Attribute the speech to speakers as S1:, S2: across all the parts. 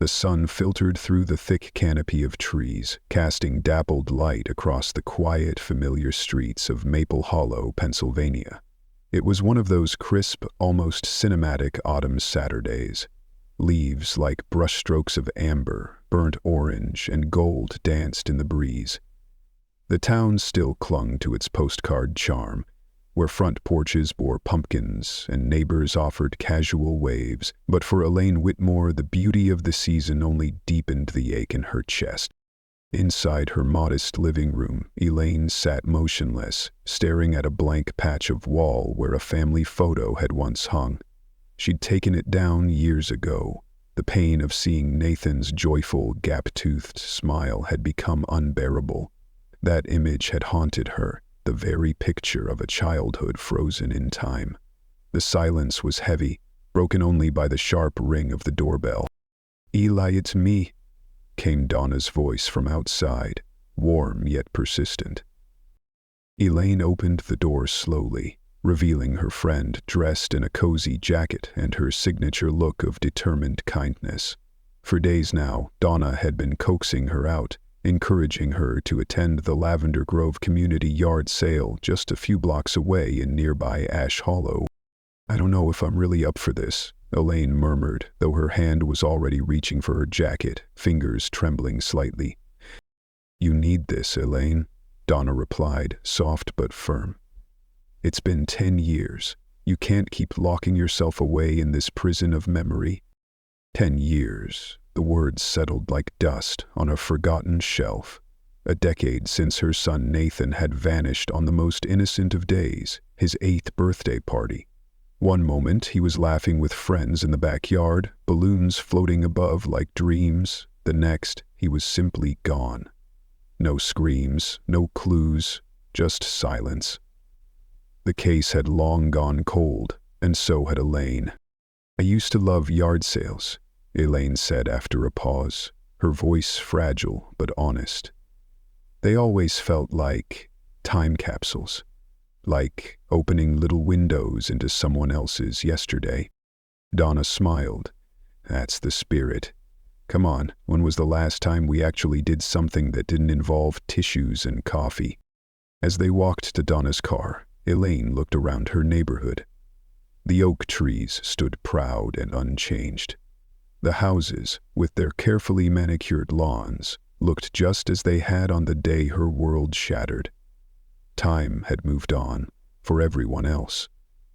S1: The sun filtered through the thick canopy of trees, casting dappled light across the quiet, familiar streets of Maple Hollow, Pennsylvania. It was one of those crisp, almost cinematic autumn Saturdays. Leaves like brushstrokes of amber, burnt orange, and gold danced in the breeze. The town still clung to its postcard charm, where front porches bore pumpkins and neighbors offered casual waves, but for Elaine Whitmore, the beauty of the season only deepened the ache in her chest. Inside her modest living room, Elaine sat motionless, staring at a blank patch of wall where a family photo had once hung. She'd taken it down years ago. The pain of seeing Nathan's joyful, gap-toothed smile had become unbearable. That image had haunted her, the very picture of a childhood frozen in time. The silence was heavy, broken only by the sharp ring of the doorbell. "Eli, it's me," came Donna's voice from outside, warm yet persistent. Elaine opened the door slowly, revealing her friend dressed in a cozy jacket and her signature look of determined kindness. For days now, Donna had been coaxing her out, encouraging her to attend the Lavender Grove Community Yard Sale just a few blocks away in nearby Ash Hollow. "I don't know if I'm really up for this," Elaine murmured, though her hand was already reaching for her jacket, fingers trembling slightly. "You need this, Elaine," Donna replied, soft but firm. "It's been 10 years. You can't keep locking yourself away in this prison of memory." 10 years. The words settled like dust on a forgotten shelf. A decade since her son Nathan had vanished on the most innocent of days, his 8th birthday party. One moment he was laughing with friends in the backyard, balloons floating above like dreams. The next, he was simply gone. No screams, no clues, just silence. The case had long gone cold, and so had Elaine. "I used to love yard sales," Elaine said after a pause, her voice fragile but honest. "They always felt like time capsules, like opening little windows into someone else's yesterday." Donna smiled. "That's the spirit. Come on, when was the last time we actually did something that didn't involve tissues and coffee?" As they walked to Donna's car, Elaine looked around her neighborhood. The oak trees stood proud and unchanged. The houses, with their carefully manicured lawns, looked just as they had on the day her world shattered. Time had moved on, for everyone else.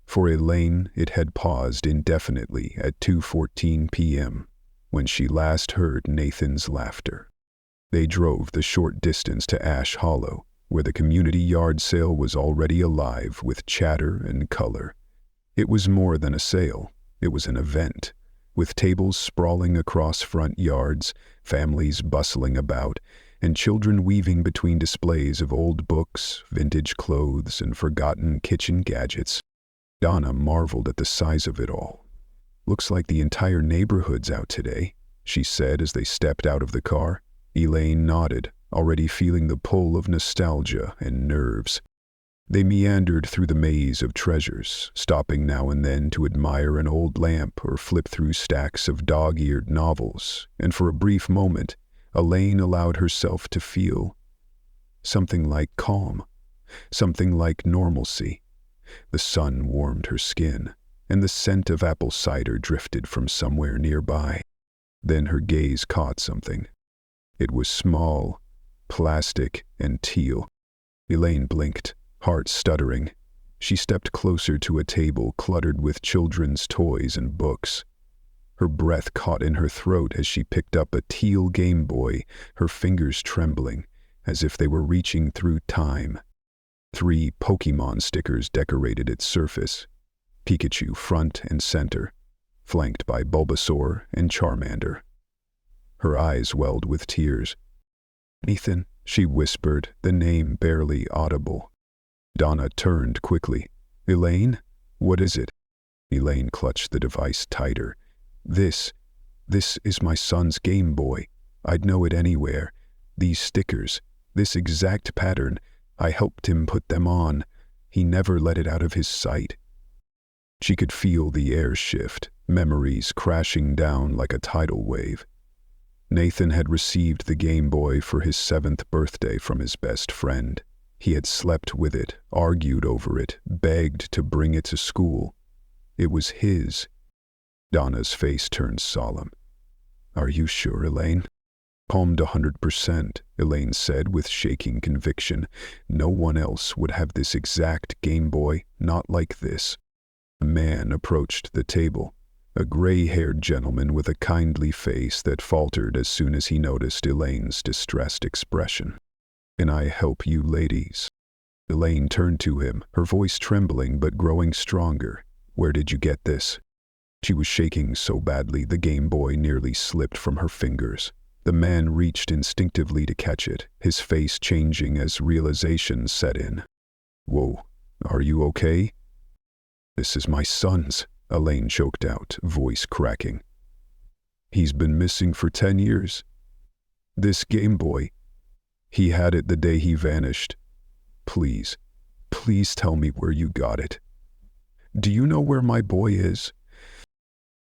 S1: For Elaine, it had paused indefinitely at 2:14 p.m., when she last heard Nathan's laughter. They drove the short distance to Ash Hollow, where the community yard sale was already alive with chatter and color. It was more than a sale, it was an event. With tables sprawling across front yards, families bustling about, and children weaving between displays of old books, vintage clothes, and forgotten kitchen gadgets. Donna marveled at the size of it all. "Looks like the entire neighborhood's out today," she said as they stepped out of the car. Elaine nodded, already feeling the pull of nostalgia and nerves. They meandered through the maze of treasures, stopping now and then to admire an old lamp or flip through stacks of dog-eared novels, and for a brief moment, Elaine allowed herself to feel something like calm, something like normalcy. The sun warmed her skin, and the scent of apple cider drifted from somewhere nearby. Then her gaze caught something. It was small, plastic, and teal. Elaine blinked, heart stuttering. She stepped closer to a table cluttered with children's toys and books. Her breath caught in her throat as she picked up a teal Game Boy, her fingers trembling, as if they were reaching through time. 3 Pokémon stickers decorated its surface, Pikachu front and center, flanked by Bulbasaur and Charmander. Her eyes welled with tears. "Nathan," she whispered, the name barely audible. Donna turned quickly. "Elaine? What is it?" Elaine clutched the device tighter. This is my son's Game Boy. I'd know it anywhere. These stickers, this exact pattern, I helped him put them on. He never let it out of his sight." She could feel the air shift, memories crashing down like a tidal wave. Nathan had received the Game Boy for his 7th birthday from his best friend. He had slept with it, argued over it, begged to bring it to school. It was his. Donna's face turned solemn. "Are you sure, Elaine?" "Calmed 100%, Elaine said with shaking conviction. "No one else would have this exact Game Boy, not like this." A man approached the table, a gray-haired gentleman with a kindly face that faltered as soon as he noticed Elaine's distressed expression. "Can I help you, ladies?" Elaine turned to him, her voice trembling but growing stronger. "Where did you get this?" She was shaking so badly the Game Boy nearly slipped from her fingers. The man reached instinctively to catch it, his face changing as realization set in. "Whoa, are you okay?" "This is my son's," Elaine choked out, voice cracking. "He's been missing for 10 years. This Game Boy, he had it the day he vanished. Please, please tell me where you got it. Do you know where my boy is?"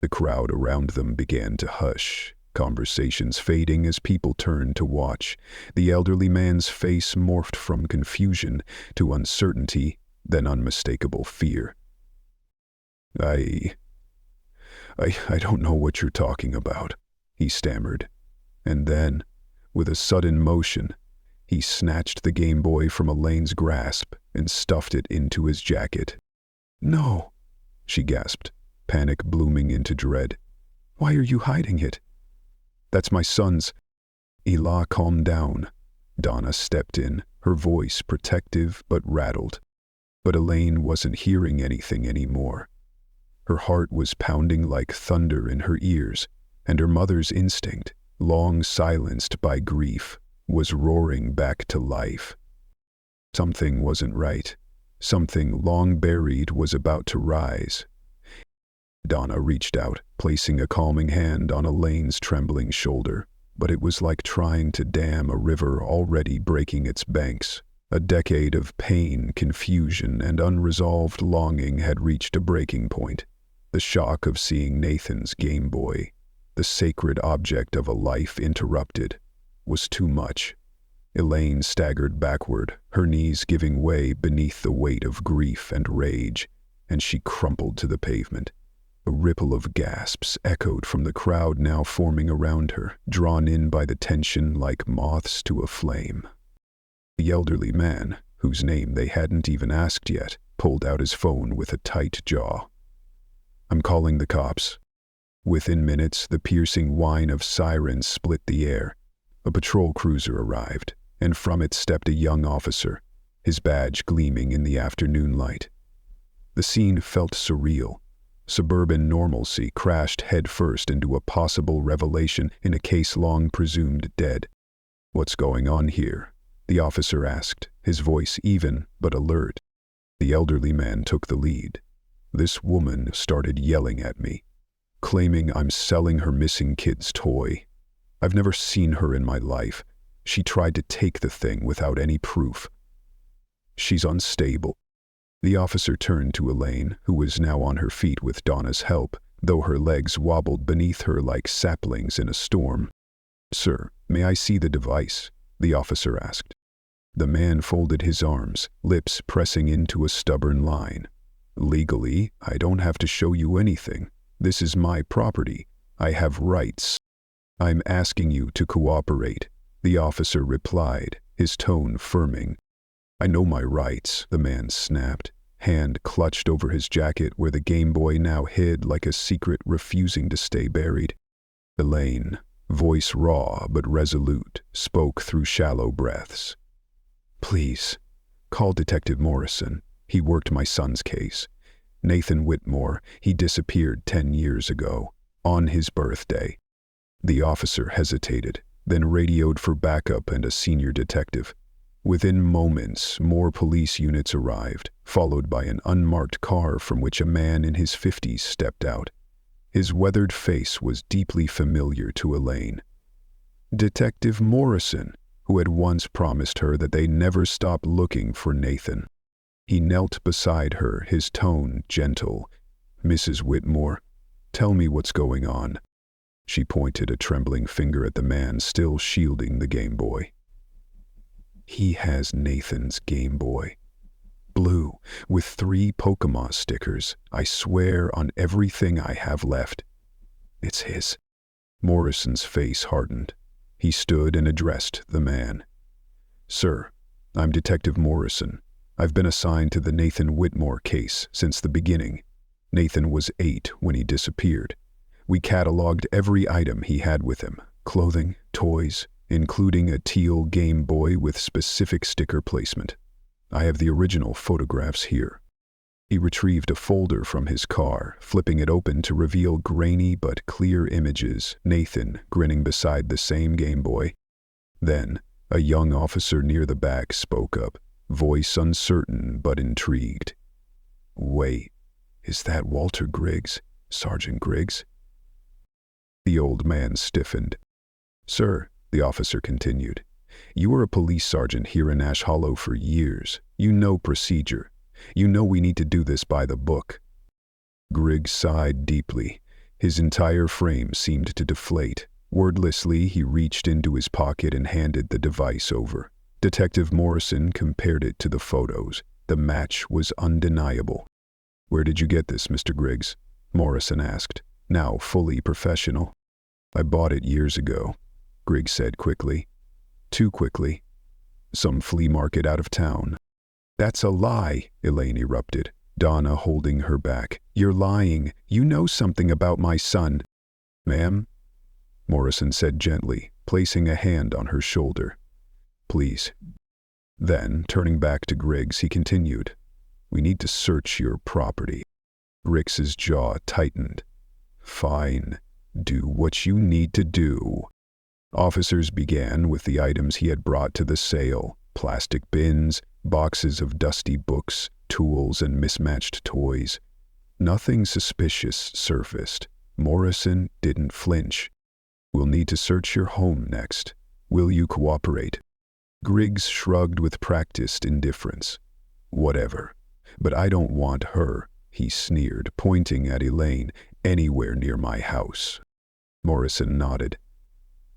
S1: The crowd around them began to hush, conversations fading as people turned to watch. The elderly man's face morphed from confusion to uncertainty, then unmistakable fear. I don't know what you're talking about," he stammered. And then, with a sudden motion, he snatched the Game Boy from Elaine's grasp and stuffed it into his jacket. "No," she gasped, panic blooming into dread. "Why are you hiding it?" "That's my son's." "Ela, calm down." Donna stepped in, her voice protective but rattled. But Elaine wasn't hearing anything anymore. Her heart was pounding like thunder in her ears, and her mother's instinct, long silenced by grief, was roaring back to life. Something wasn't right. Something long buried was about to rise. Donna reached out, placing a calming hand on Elaine's trembling shoulder, but it was like trying to dam a river already breaking its banks. A decade of pain, confusion, and unresolved longing had reached a breaking point. The shock of seeing Nathan's Game Boy, the sacred object of a life interrupted, was too much. Elaine staggered backward, her knees giving way beneath the weight of grief and rage, and she crumpled to the pavement. A ripple of gasps echoed from the crowd now forming around her, drawn in by the tension like moths to a flame. The elderly man, whose name they hadn't even asked yet, pulled out his phone with a tight jaw. "I'm calling the cops." Within minutes, the piercing whine of sirens split the air. A patrol cruiser arrived, and from it stepped a young officer, his badge gleaming in the afternoon light. The scene felt surreal. Suburban normalcy crashed headfirst into a possible revelation in a case long presumed dead. "What's going on here?" the officer asked, his voice even but alert. The elderly man took the lead. "This woman started yelling at me, claiming I'm selling her missing kid's toy. I've never seen her in my life. She tried to take the thing without any proof. She's unstable." The officer turned to Elaine, who was now on her feet with Donna's help, though her legs wobbled beneath her like saplings in a storm. "Sir, may I see the device?" the officer asked. The man folded his arms, lips pressing into a stubborn line. "Legally, I don't have to show you anything. This is my property. I have rights." "I'm asking you to cooperate," the officer replied, his tone firming. "I know my rights," the man snapped, hand clutched over his jacket where the Game Boy now hid like a secret refusing to stay buried. Elaine, voice raw but resolute, spoke through shallow breaths. "Please, call Detective Morrison. He worked my son's case. Nathan Whitmore, he disappeared 10 years ago, on his birthday." The officer hesitated, then radioed for backup and a senior detective. Within moments, more police units arrived, followed by an unmarked car from which a man in his 50s stepped out. His weathered face was deeply familiar to Elaine. Detective Morrison, who had once promised her that they never stop looking for Nathan. He knelt beside her, his tone gentle. "Mrs. Whitmore, tell me what's going on." She pointed a trembling finger at the man still shielding the Game Boy. He has Nathan's Game Boy. Blue, with 3 Pokemon stickers. I swear on everything I have left. It's his. Morrison's face hardened. He stood and addressed the man. Sir, I'm Detective Morrison. I've been assigned to the Nathan Whitmore case since the beginning. Nathan was 8 when he disappeared. We cataloged every item he had with him, clothing, toys, including a teal Game Boy with specific sticker placement. I have the original photographs here. He retrieved a folder from his car, flipping it open to reveal grainy but clear images, Nathan grinning beside the same Game Boy. Then, a young officer near the back spoke up, voice uncertain but intrigued. Wait, is that Walter Griggs, Sergeant Griggs? The old man stiffened. Sir, the officer continued, you were a police sergeant here in Ash Hollow for years. You know procedure. You know we need to do this by the book. Griggs sighed deeply. His entire frame seemed to deflate. Wordlessly, he reached into his pocket and handed the device over. Detective Morrison compared it to the photos. The match was undeniable. Where did you get this, Mr. Griggs? Morrison asked, now fully professional. I bought it years ago, Griggs said quickly. Too quickly. Some flea market out of town. That's a lie, Elaine erupted, Donna holding her back. You're lying. You know something about my son. Ma'am? Morrison said gently, placing a hand on her shoulder. Please. Then, turning back to Griggs, he continued. We need to search your property. Griggs's jaw tightened. Fine. Do what you need to do. Officers began with the items he had brought to the sale. Plastic bins, boxes of dusty books, tools, and mismatched toys. Nothing suspicious surfaced. Morrison didn't flinch. We'll need to search your home next. Will you cooperate? Griggs shrugged with practiced indifference. Whatever. But I don't want her, he sneered, pointing at Elaine, anywhere near my house. Morrison nodded.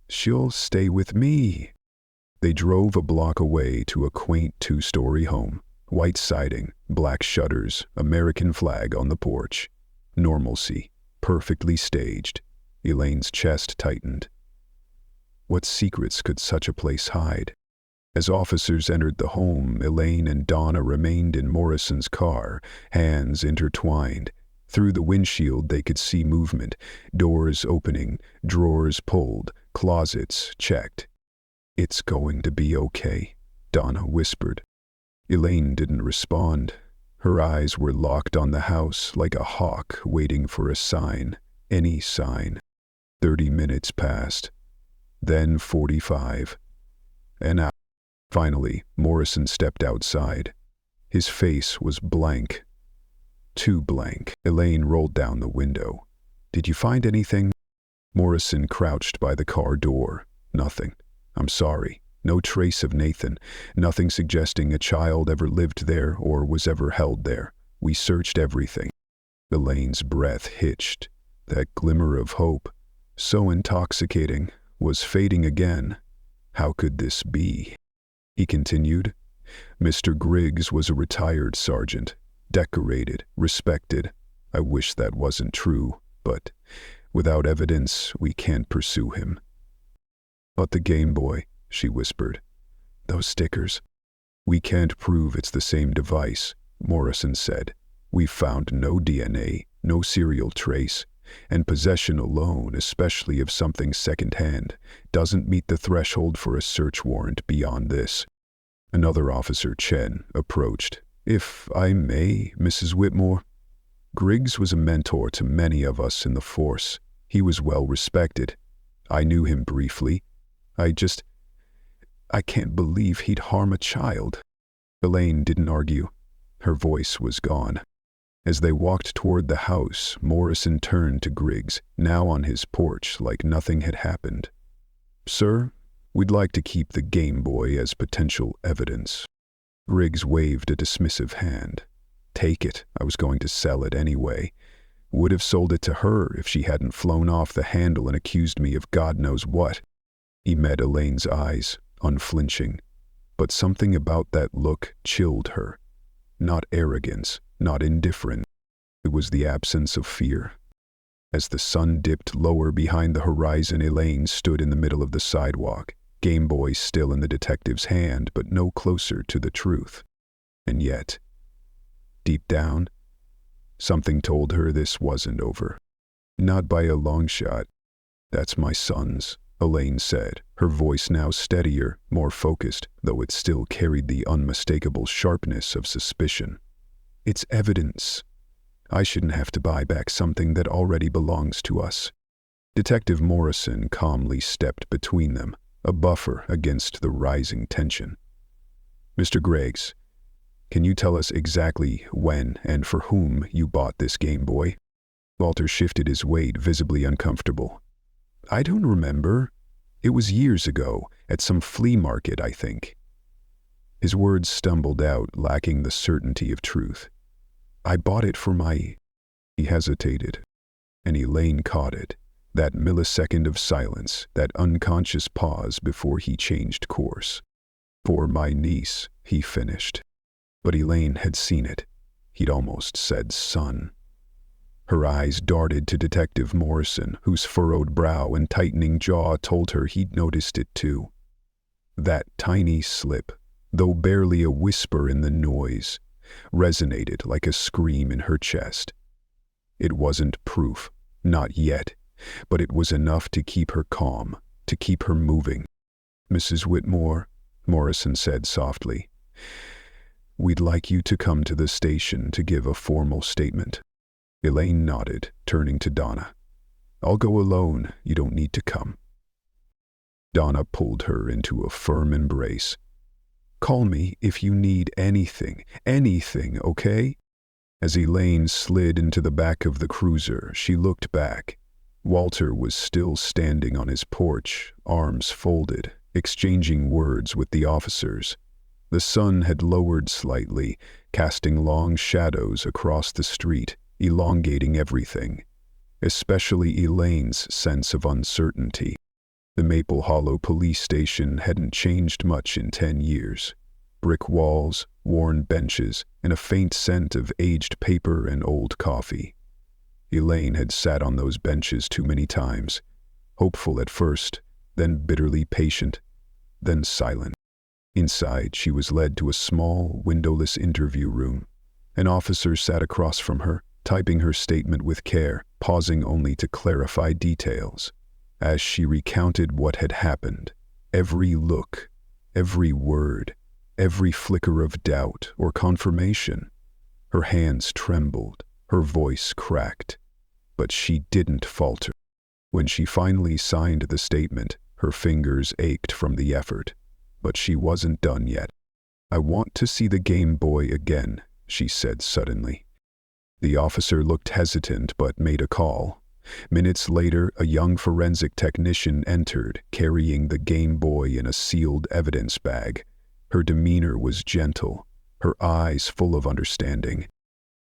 S1: She'll stay with me. They drove a block away to a quaint 2-story home. White siding, black shutters, American flag on the porch. Normalcy, perfectly staged. Elaine's chest tightened. What secrets could such a place hide? As officers entered the home, Elaine and Donna remained in Morrison's car, hands intertwined. Through the windshield they could see movement, doors opening, drawers pulled, closets checked. It's going to be okay, Donna whispered. Elaine didn't respond. Her eyes were locked on the house like a hawk waiting for a sign, any sign. 30 minutes passed. Then 45. An hour. Finally, Morrison stepped outside. His face was blank. Too blank. Elaine rolled down the window. Did you find anything? Morrison crouched by the car door. Nothing. I'm sorry. No trace of Nathan. Nothing suggesting a child ever lived there or was ever held there. We searched everything. Elaine's breath hitched. That glimmer of hope, so intoxicating, was fading again. How could this be? He continued. Mr. Griggs was a retired sergeant, decorated, respected. I wish that wasn't true, but without evidence, we can't pursue him. But the Game Boy, she whispered. Those stickers. We can't prove it's the same device, Morrison said. We've found no DNA, no serial trace, and possession alone, especially of something second-hand, doesn't meet the threshold for a search warrant beyond this. Another officer, Chen, approached. If I may, Mrs. Whitmore. Griggs was a mentor to many of us in the force. He was well respected. I knew him briefly. I can't believe he'd harm a child. Elaine didn't argue. Her voice was gone. As they walked toward the house, Morrison turned to Griggs, now on his porch like nothing had happened. Sir, we'd like to keep the Game Boy as potential evidence. Griggs waved a dismissive hand. Take it. I was going to sell it anyway. Would have sold it to her if she hadn't flown off the handle and accused me of God knows what. He met Elaine's eyes, unflinching, but something about that look chilled her. Not arrogance, not indifference. It was the absence of fear. As the sun dipped lower behind the horizon, Elaine stood in the middle of the sidewalk, Game Boy still in the detective's hand, but no closer to the truth. And yet, deep down, something told her this wasn't over. Not by a long shot. "That's my son's," Elaine said, her voice now steadier, more focused, though it still carried the unmistakable sharpness of suspicion. "It's evidence. I shouldn't have to buy back something that already belongs to us." Detective Morrison calmly stepped between them, a buffer against the rising tension. "Mr. Greggs, can you tell us exactly when and for whom you bought this Game Boy?" Walter shifted his weight, visibly uncomfortable. "I don't remember. It was years ago, at some flea market, I think." His words stumbled out, lacking the certainty of truth. "I bought it for my—" He hesitated, and Elaine caught it, that millisecond of silence, that unconscious pause before he changed course. "For my niece," he finished. But Elaine had seen it. He'd almost said son. Her eyes darted to Detective Morrison, whose furrowed brow and tightening jaw told her he'd noticed it too. That tiny slip, though barely a whisper in the noise, resonated like a scream in her chest. It wasn't proof, not yet, but it was enough to keep her calm, to keep her moving. "Mrs. Whitmore," Morrison said softly, "we'd like you to come to the station to give a formal statement." Elaine nodded, turning to Donna. "I'll go alone. You don't need to come." Donna pulled her into a firm embrace. "Call me if you need anything, okay?" As Elaine slid into the back of the cruiser, she looked back. Walter was still standing on his porch, arms folded, exchanging words with the officers. The sun had lowered slightly, casting long shadows across the street, elongating everything, especially Elaine's sense of uncertainty. The Maple Hollow police station hadn't changed much in 10 years. Brick walls, worn benches, and a faint scent of aged paper and old coffee. Elaine had sat on those benches too many times, hopeful at first, then bitterly patient, then silent. Inside, she was led to a small, windowless interview room. An officer sat across from her, typing her statement with care, pausing only to clarify details. As she recounted what had happened, every look, every word, every flicker of doubt or confirmation, her hands trembled, her voice cracked, but she didn't falter. When she finally signed the statement, her fingers ached from the effort, but she wasn't done yet. "I want to see the Game Boy again," she said suddenly. The officer looked hesitant but made a call. Minutes later, a young forensic technician entered, carrying the Game Boy in a sealed evidence bag. Her demeanor was gentle, her eyes full of understanding.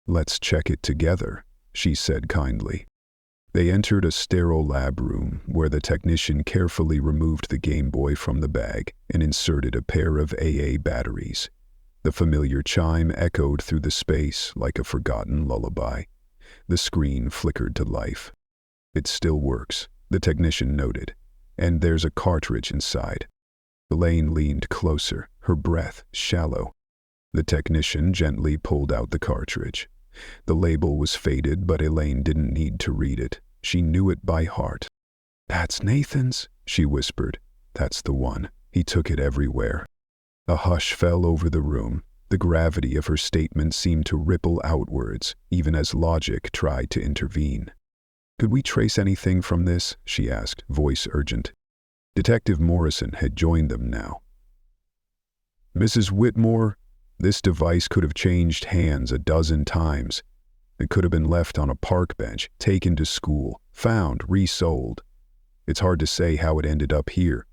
S1: "Let's check it together," she said kindly. They entered a sterile lab room where the technician carefully removed the Game Boy from the bag and inserted a pair of AA batteries. The familiar chime echoed through the space like a forgotten lullaby. The screen flickered to life. "It still works," the technician noted, "and there's a cartridge inside." Elaine leaned closer, her breath shallow. The technician gently pulled out the cartridge. The label was faded, but Elaine didn't need to read it. She knew it by heart. "That's Nathan's," she whispered. "That's the one. He took it everywhere." A hush fell over the room. The gravity of her statement seemed to ripple outwards, even as logic tried to intervene. "Could we trace anything from this?" she asked, voice urgent. Detective Morrison had joined them now. "Mrs. Whitmore, this device could have changed hands a dozen times. It could have been left on a park bench, taken to school, found, resold. It's hard to say how it ended up here."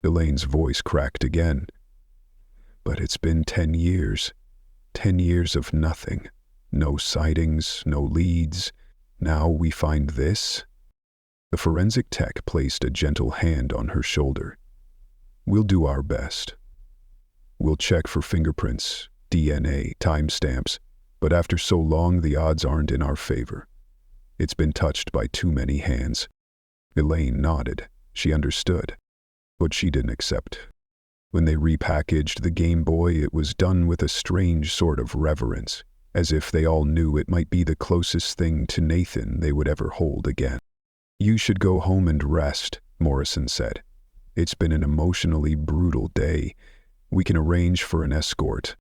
S1: Elaine's voice cracked again. "But it's been 10 years. 10 years of nothing. No sightings, no leads, Now we find this? The forensic tech placed a gentle hand on her shoulder. We'll do our best. We'll check for fingerprints, DNA, timestamps, but after so long the odds aren't in our favor. It's been touched by too many hands. Elaine nodded. She understood. But she didn't accept. When they repackaged the Game Boy, it was done with a strange sort of reverence, as if they all knew it might be the closest thing to Nathan they would ever hold again. You should go home and rest, Morrison said. It's been an emotionally brutal day. We can arrange for an escort.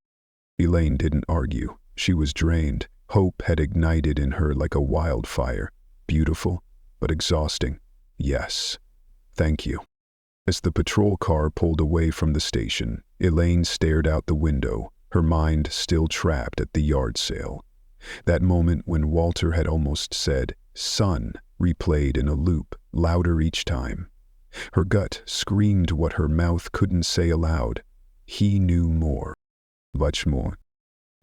S1: Elaine didn't argue. She was drained. Hope had ignited in her like a wildfire. Beautiful, but exhausting. Yes. Thank you. As the patrol car pulled away from the station, Elaine stared out the window, her mind still trapped at the yard sale. That moment when Walter had almost said, "Son," replayed in a loop, louder each time. Her gut screamed what her mouth couldn't say aloud. He knew more. Much more.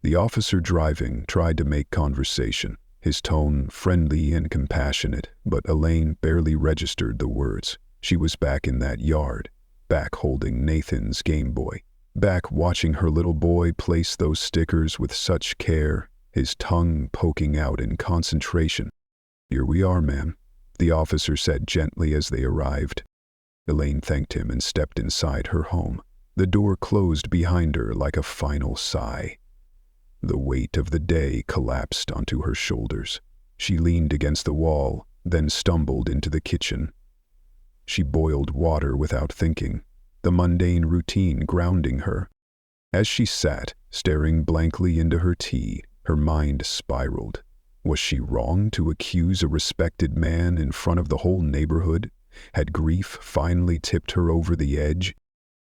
S1: The officer driving tried to make conversation, his tone friendly and compassionate, but Elaine barely registered the words. She was back in that yard, back holding Nathan's Game Boy, back watching her little boy place those stickers with such care, his tongue poking out in concentration. "Here we are, ma'am," the officer said gently as they arrived. Elaine thanked him and stepped inside her home. The door closed behind her like a final sigh. The weight of the day collapsed onto her shoulders. She leaned against the wall, then stumbled into the kitchen. She boiled water without thinking, the mundane routine grounding her. As she sat, staring blankly into her tea, her mind spiraled. Was she wrong to accuse a respected man in front of the whole neighborhood? Had grief finally tipped her over the edge?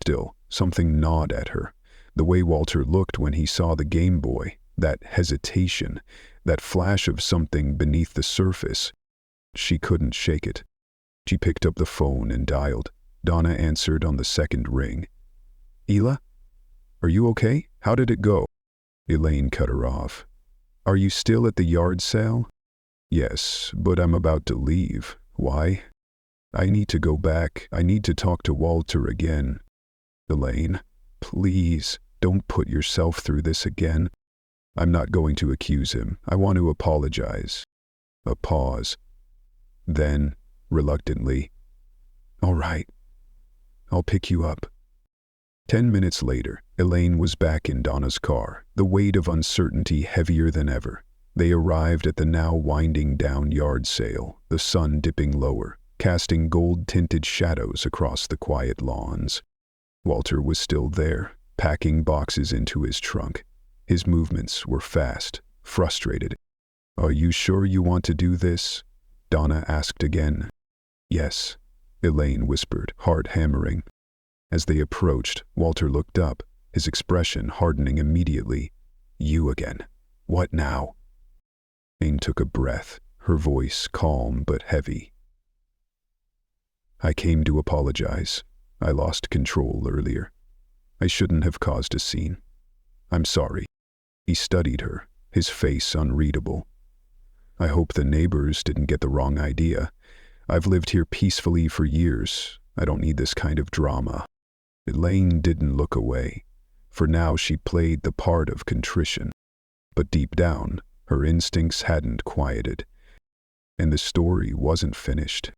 S1: Still, something gnawed at her. The way Walter looked when he saw the Game Boy, that hesitation, that flash of something beneath the surface. She couldn't shake it. She picked up the phone and dialed. Donna answered on the second ring. "Ela? Are you okay? How did it go?" Elaine cut her off. "Are you still at the yard sale?" "Yes, but I'm about to leave. Why?" "I need to go back. I need to talk to Walter again." "Elaine, please, don't put yourself through this again." "I'm not going to accuse him. I want to apologize." A pause. Then, reluctantly, "All right, I'll pick you up." 10 minutes later, Elaine was back in Donna's car, the weight of uncertainty heavier than ever. They arrived at the now winding down yard sale, the sun dipping lower, casting gold-tinted shadows across the quiet lawns. Walter was still there, packing boxes into his trunk. His movements were fast, frustrated. "Are you sure you want to do this?" Donna asked again. "Yes," Elaine whispered, heart hammering. As they approached, Walter looked up, his expression hardening immediately. "You again. What now?" Elaine took a breath, her voice calm but heavy. "I came to apologize. I lost control earlier. I shouldn't have caused a scene. I'm sorry." He studied her, his face unreadable. "I hope the neighbors didn't get the wrong idea. I've lived here peacefully for years. I don't need this kind of drama." Elaine didn't look away. For now she played the part of contrition. But deep down, her instincts hadn't quieted. And the story wasn't finished.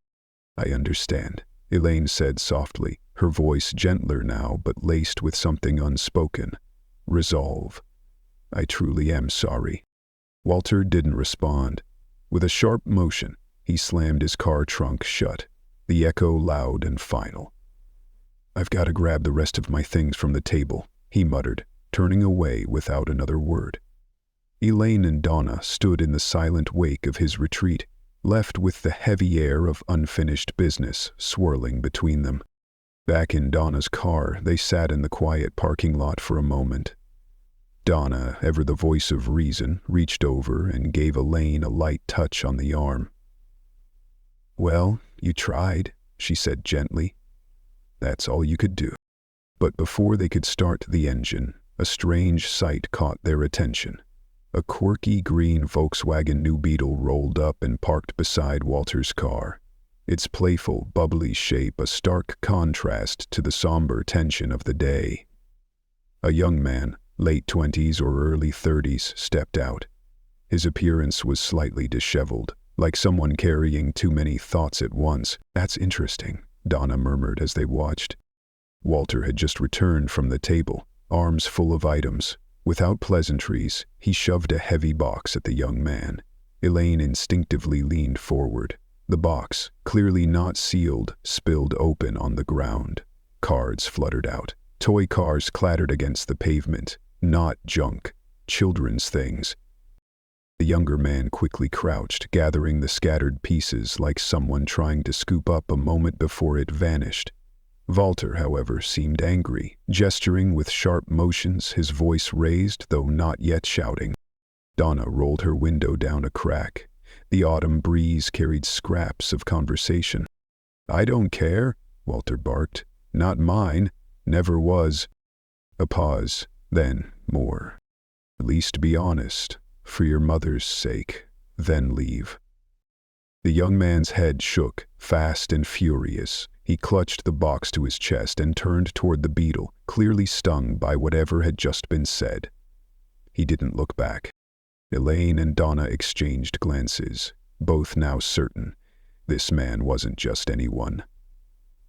S1: "I understand," Elaine said softly, her voice gentler now but laced with something unspoken. "Resolve. I truly am sorry." Walter didn't respond. With a sharp motion, he slammed his car trunk shut, the echo loud and final. "I've got to grab the rest of my things from the table," he muttered, turning away without another word. Elaine and Donna stood in the silent wake of his retreat, left with the heavy air of unfinished business swirling between them. Back in Donna's car, they sat in the quiet parking lot for a moment. Donna, ever the voice of reason, reached over and gave Elaine a light touch on the arm. "Well, you tried," she said gently. "That's all you could do." But before they could start the engine, a strange sight caught their attention. A quirky green Volkswagen New Beetle rolled up and parked beside Walter's car. Its playful, bubbly shape a stark contrast to the somber tension of the day. A young man, late 20s or early 30s, stepped out. His appearance was slightly disheveled, like someone carrying too many thoughts at once. "That's interesting," Donna murmured as they watched. Walter had just returned from the table, arms full of items. Without pleasantries, he shoved a heavy box at the young man. Elaine instinctively leaned forward. The box, clearly not sealed, spilled open on the ground. Cards fluttered out. Toy cars clattered against the pavement. Not junk, children's things. The younger man quickly crouched, gathering the scattered pieces like someone trying to scoop up a moment before it vanished. Walter, however, seemed angry, gesturing with sharp motions, his voice raised, though not yet shouting. Donna rolled her window down a crack. The autumn breeze carried scraps of conversation. "I don't care," Walter barked. "Not mine. Never was." A pause, then more. "At least be honest. For your mother's sake. Then leave." The young man's head shook, fast and furious. He clutched the box to his chest and turned toward the beetle, clearly stung by whatever had just been said. He didn't look back. Elaine and Donna exchanged glances, both now certain this man wasn't just anyone.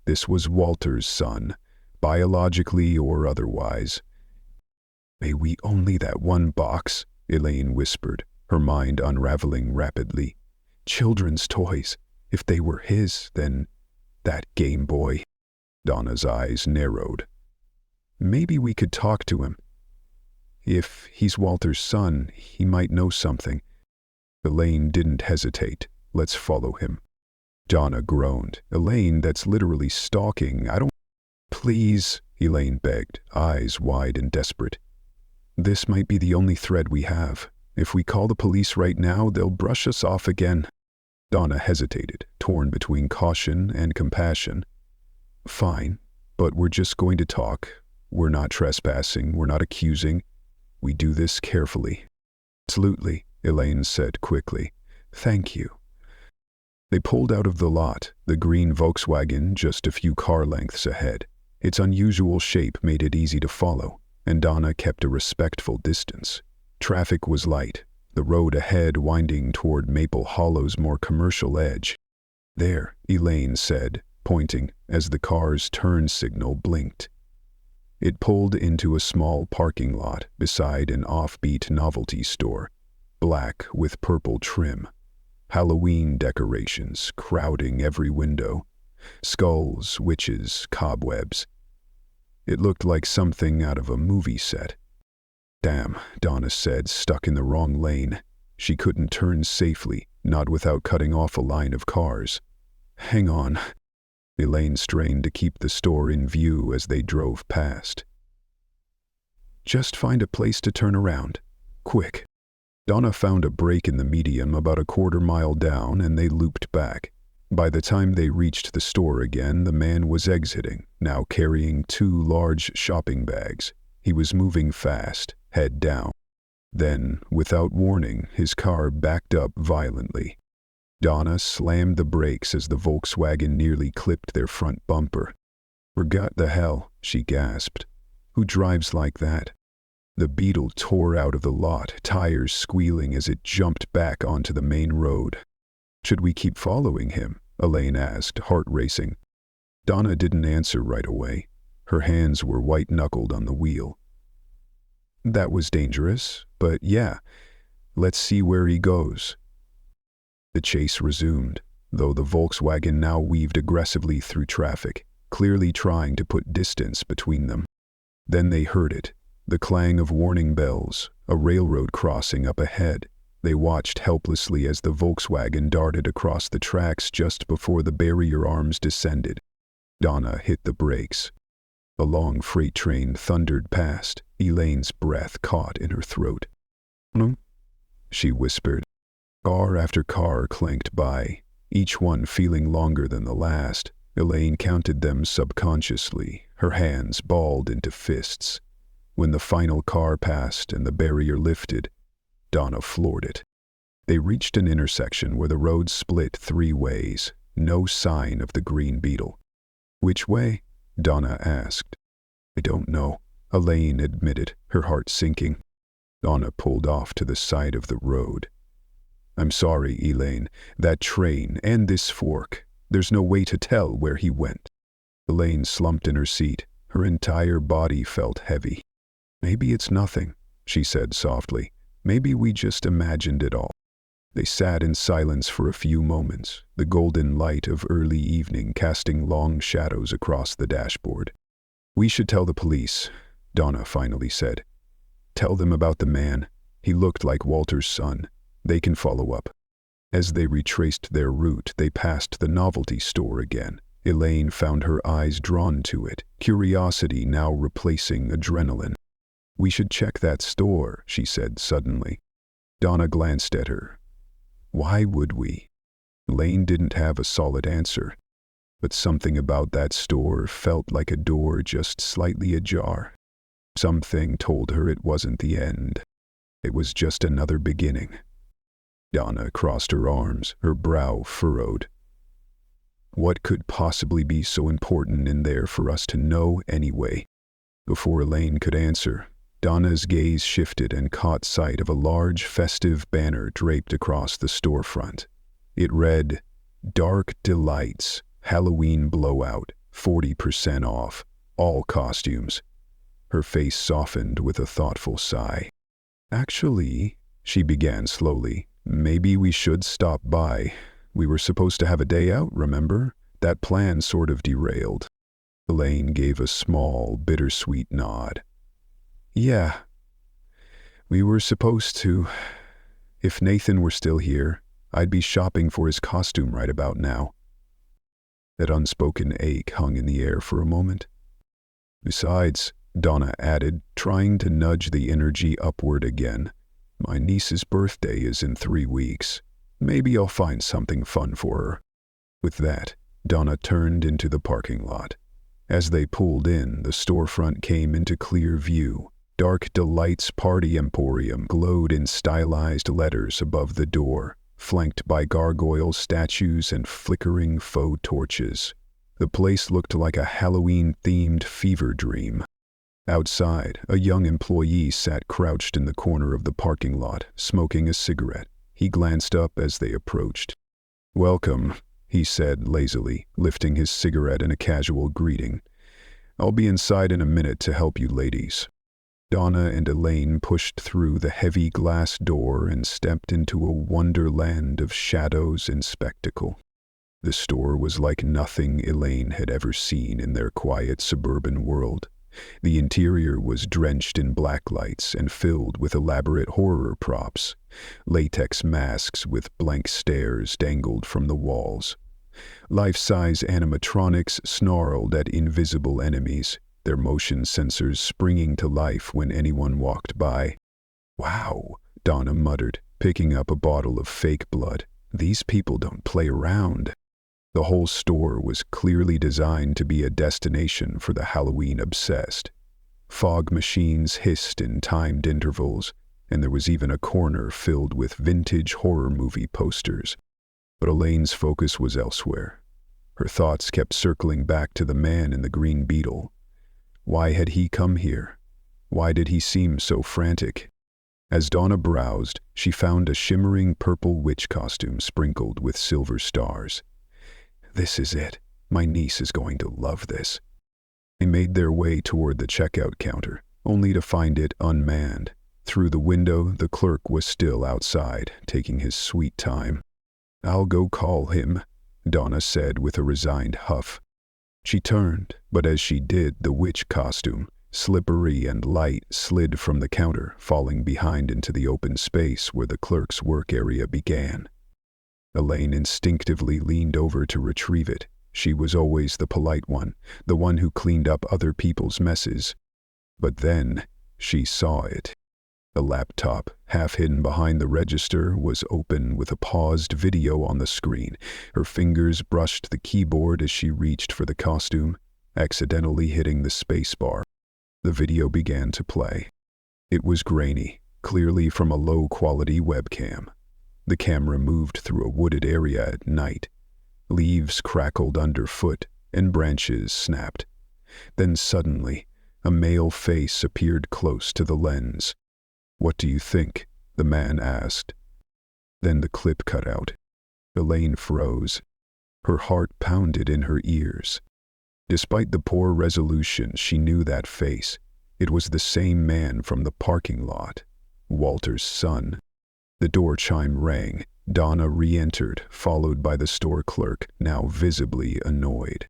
S1: This was Walter's son, biologically or otherwise. "May we only that one box?" Elaine whispered, her mind unraveling rapidly. Children's toys. If they were his, then that Game Boy. Donna's eyes narrowed. "Maybe we could talk to him. If he's Walter's son, he might know something." Elaine didn't hesitate. "Let's follow him." Donna groaned. "Elaine, that's literally stalking. I don't—" "Please," Elaine begged, eyes wide and desperate. "This might be the only thread we have. If we call the police right now, they'll brush us off again." Donna hesitated, torn between caution and compassion. "Fine, but we're just going to talk. We're not trespassing, we're not accusing. We do this carefully." "Absolutely," Elaine said quickly. "Thank you." They pulled out of the lot, the green Volkswagen just a few car lengths ahead. Its unusual shape made it easy to follow, and Donna kept a respectful distance. Traffic was light, the road ahead winding toward Maple Hollow's more commercial edge. "There," Elaine said, pointing, as the car's turn signal blinked. It pulled into a small parking lot beside an offbeat novelty store, black with purple trim. Halloween decorations crowding every window. Skulls, witches, cobwebs. It looked like something out of a movie set. "Damn," Donna said, stuck in the wrong lane. She couldn't turn safely, not without cutting off a line of cars. "Hang on." Elaine strained to keep the store in view as they drove past. "Just find a place to turn around. Quick." Donna found a break in the median about a quarter-mile down, and they looped back. By the time they reached the store again, the man was exiting, now carrying 2 large shopping bags. He was moving fast, head down. Then, without warning, his car backed up violently. Donna slammed the brakes as the Volkswagen nearly clipped their front bumper. "Forgot the hell," she gasped. "Who drives like that?" The Beetle tore out of the lot, tires squealing as it jumped back onto the main road. "Should we keep following him?" Elaine asked, heart racing. Donna didn't answer right away. Her hands were white-knuckled on the wheel. "That was dangerous, but yeah, let's see where he goes." The chase resumed, though the Volkswagen now weaved aggressively through traffic, clearly trying to put distance between them. Then they heard it, the clang of warning bells, a railroad crossing up ahead. They watched helplessly as the Volkswagen darted across the tracks just before the barrier arms descended. Donna hit the brakes. A long freight train thundered past, Elaine's breath caught in her throat. "Hmm?" she whispered. Car after car clanked by, each one feeling longer than the last. Elaine counted them subconsciously, her hands balled into fists. When the final car passed and the barrier lifted, Donna floored it. They reached an intersection where the road split 3 ways, no sign of the green beetle. "Which way?" Donna asked. "I don't know," Elaine admitted, her heart sinking. Donna pulled off to the side of the road. "I'm sorry, Elaine. That train and this fork. There's no way to tell where he went." Elaine slumped in her seat. Her entire body felt heavy. "Maybe it's nothing," she said softly. "Maybe we just imagined it all." They sat in silence for a few moments, the golden light of early evening casting long shadows across the dashboard. "We should tell the police," Donna finally said. "Tell them about the man. He looked like Walter's son. They can follow up." As they retraced their route, they passed the novelty store again. Elaine found her eyes drawn to it, curiosity now replacing adrenaline. "We should check that store," she said suddenly. Donna glanced at her. "Why would we?" Elaine didn't have a solid answer, but something about that store felt like a door just slightly ajar. Something told her it wasn't the end. It was just another beginning. Donna crossed her arms, her brow furrowed. What could possibly be so important in there for us to know anyway? Before Elaine could answer, Donna's gaze shifted and caught sight of a large festive banner draped across the storefront. It read, "Dark Delights, Halloween Blowout, 40% off, all costumes." Her face softened with a thoughtful sigh. "Actually," she began slowly, "maybe we should stop by. We were supposed to have a day out, remember? That plan sort of derailed." Elaine gave a small, bittersweet nod. "Yeah, we were supposed to. If Nathan were still here, I'd be shopping for his costume right about now." That unspoken ache hung in the air for a moment. "Besides," Donna added, trying to nudge the energy upward again, "my niece's birthday is in 3 weeks. Maybe I'll find something fun for her." With that, Donna turned into the parking lot. As they pulled in, the storefront came into clear view. Dark Delight's Party Emporium glowed in stylized letters above the door, flanked by gargoyle statues and flickering faux torches. The place looked like a Halloween-themed fever dream. Outside, a young employee sat crouched in the corner of the parking lot, smoking a cigarette. He glanced up as they approached. "Welcome," he said lazily, lifting his cigarette in a casual greeting. "I'll be inside in a minute to help you ladies." Donna and Elaine pushed through the heavy glass door and stepped into a wonderland of shadows and spectacle. The store was like nothing Elaine had ever seen in their quiet suburban world. The interior was drenched in black lights and filled with elaborate horror props. Latex masks with blank stares dangled from the walls. Life-size animatronics snarled at invisible enemies, their motion sensors springing to life when anyone walked by. "Wow," Donna muttered, picking up a bottle of fake blood. "These people don't play around." The whole store was clearly designed to be a destination for the Halloween-obsessed. Fog machines hissed in timed intervals, and there was even a corner filled with vintage horror movie posters. But Elaine's focus was elsewhere. Her thoughts kept circling back to the man in the green beetle. Why had he come here? Why did he seem so frantic? As Donna browsed, she found a shimmering purple witch costume sprinkled with silver stars. "This is it. My niece is going to love this." They made their way toward the checkout counter, only to find it unmanned. Through the window, the clerk was still outside, taking his sweet time. "I'll go call him," Donna said with a resigned huff. She turned, but as she did, the witch costume, slippery and light, slid from the counter, falling behind into the open space where the clerk's work area began. Elaine instinctively leaned over to retrieve it. She was always the polite one, the one who cleaned up other people's messes. But then, she saw it. The laptop, half hidden behind the register, was open with a paused video on the screen. Her fingers brushed the keyboard as she reached for the costume, accidentally hitting the spacebar. The video began to play. It was grainy, clearly from a low-quality webcam. The camera moved through a wooded area at night. Leaves crackled underfoot and branches snapped. Then suddenly, a male face appeared close to the lens. "What do you think?" the man asked. Then the clip cut out. Elaine froze. Her heart pounded in her ears. Despite the poor resolution, she knew that face. It was the same man from the parking lot, Walter's son. The door chime rang. Donna re-entered, followed by the store clerk, now visibly annoyed.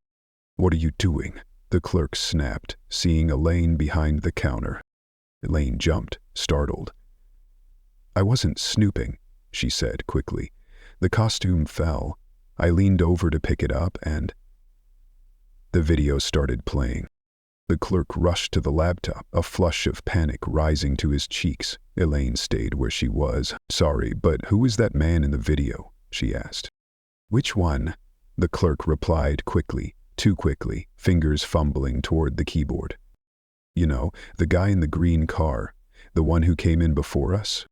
S1: "What are you doing?" the clerk snapped, seeing Elaine behind the counter. Elaine jumped, startled. "I wasn't snooping," she said quickly. "The costume fell. I leaned over to pick it up and—" The video started playing. The clerk rushed to the laptop, a flush of panic rising to his cheeks. Elaine stayed where she was. "Sorry, but who is that man in the video?" she asked. "Which one?" the clerk replied quickly, too quickly, fingers fumbling toward the keyboard. "You know, the guy in the green car, the one who came in before us?"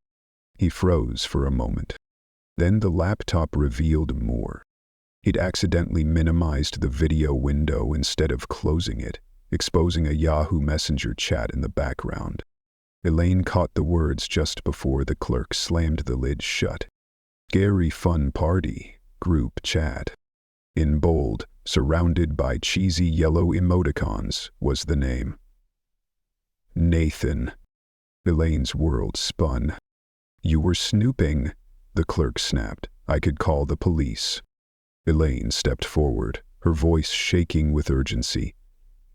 S1: He froze for a moment. Then the laptop revealed more. He'd accidentally minimized the video window instead of closing it, exposing a Yahoo Messenger chat in the background. Elaine caught the words just before the clerk slammed the lid shut. "Scary fun party, group chat." In bold, surrounded by cheesy yellow emoticons, was the name. Nathan. Elaine's world spun. "You were snooping," the clerk snapped. "I could call the police." Elaine stepped forward, her voice shaking with urgency.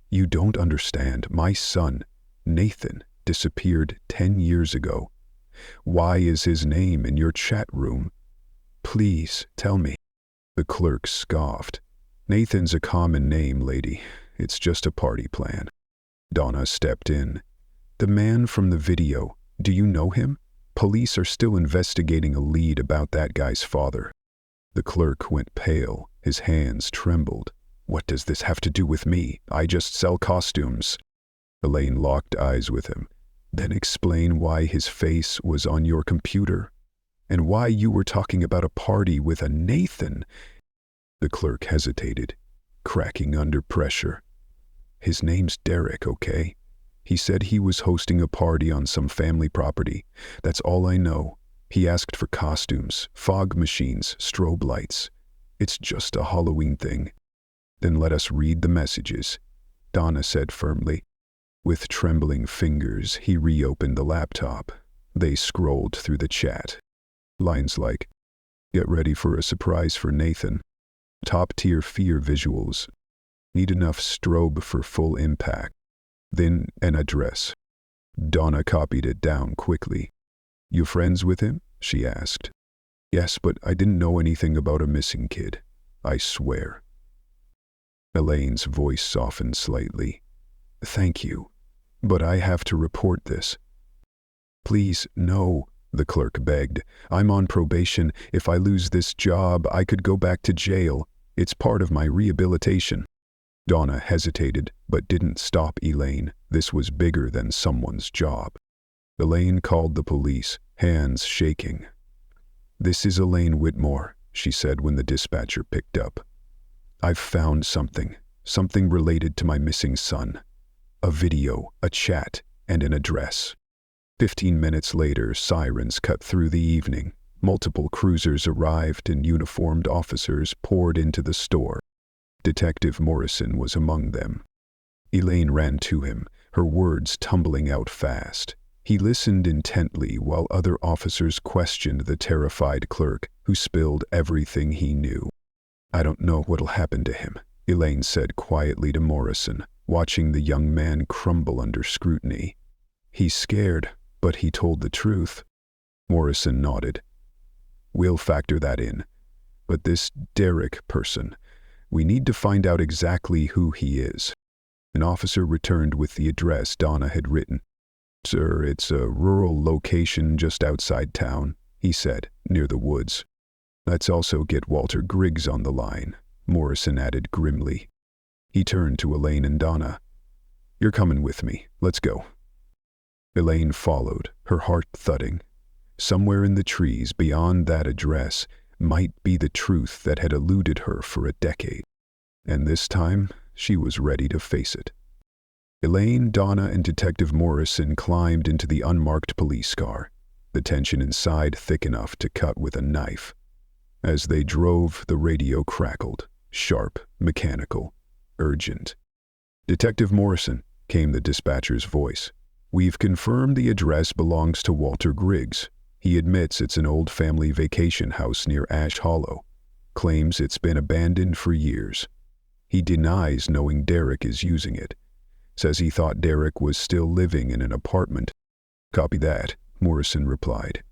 S1: "You don't understand. My son, Nathan, disappeared 10 years ago. Why is his name in your chat room? Please, tell me." The clerk scoffed. "Nathan's a common name, lady. It's just a party plan." Donna stepped in. "The man from the video, do you know him? Police are still investigating a lead about that guy's father." The clerk went pale. His hands trembled. "What does this have to do with me? I just sell costumes." Elaine locked eyes with him. "Then explain why his face was on your computer, and why you were talking about a party with a Nathan." The clerk hesitated, cracking under pressure. "His name's Derek, okay? He said he was hosting a party on some family property. That's all I know. He asked for costumes, fog machines, strobe lights. It's just a Halloween thing." "Then let us read the messages," Donna said firmly. With trembling fingers, he reopened the laptop. They scrolled through the chat. Lines like, "Get ready for a surprise for Nathan. Top-tier fear visuals. Need enough strobe for full impact." Then an address. Donna copied it down quickly. "You friends with him?" she asked. "Yes, but I didn't know anything about a missing kid. I swear." Elaine's voice softened slightly. "Thank you, but I have to report this." "Please, no," the clerk begged. "I'm on probation. If I lose this job, I could go back to jail. It's part of my rehabilitation." Donna hesitated, but didn't stop Elaine. This was bigger than someone's job. Elaine called the police, hands shaking. "This is Elaine Whitmore," she said when the dispatcher picked up. "I've found something related to my missing son. A video, a chat, and an address." 15 minutes later, sirens cut through the evening. Multiple cruisers arrived and uniformed officers poured into the store. Detective Morrison was among them. Elaine ran to him, her words tumbling out fast. He listened intently while other officers questioned the terrified clerk, who spilled everything he knew. "I don't know what'll happen to him," Elaine said quietly to Morrison, watching the young man crumble under scrutiny. "He's scared, but he told the truth." Morrison nodded. "We'll factor that in. But this Derek person, we need to find out exactly who he is." An officer returned with the address Donna had written. "Sir, it's a rural location just outside town," he said, "near the woods." "Let's also get Walter Griggs on the line," Morrison added grimly. He turned to Elaine and Donna. "You're coming with me. Let's go." Elaine followed, her heart thudding. Somewhere in the trees beyond that address might be the truth that had eluded her for a decade. And this time, she was ready to face it. Elaine, Donna, and Detective Morrison climbed into the unmarked police car, the tension inside thick enough to cut with a knife. As they drove, the radio crackled, sharp, mechanical, urgent. "Detective Morrison," came the dispatcher's voice. "We've confirmed the address belongs to Walter Griggs. He admits it's an old family vacation house near Ash Hollow. Claims it's been abandoned for years. He denies knowing Derek is using it. Says he thought Derek was still living in an apartment." "Copy that," Morrison replied.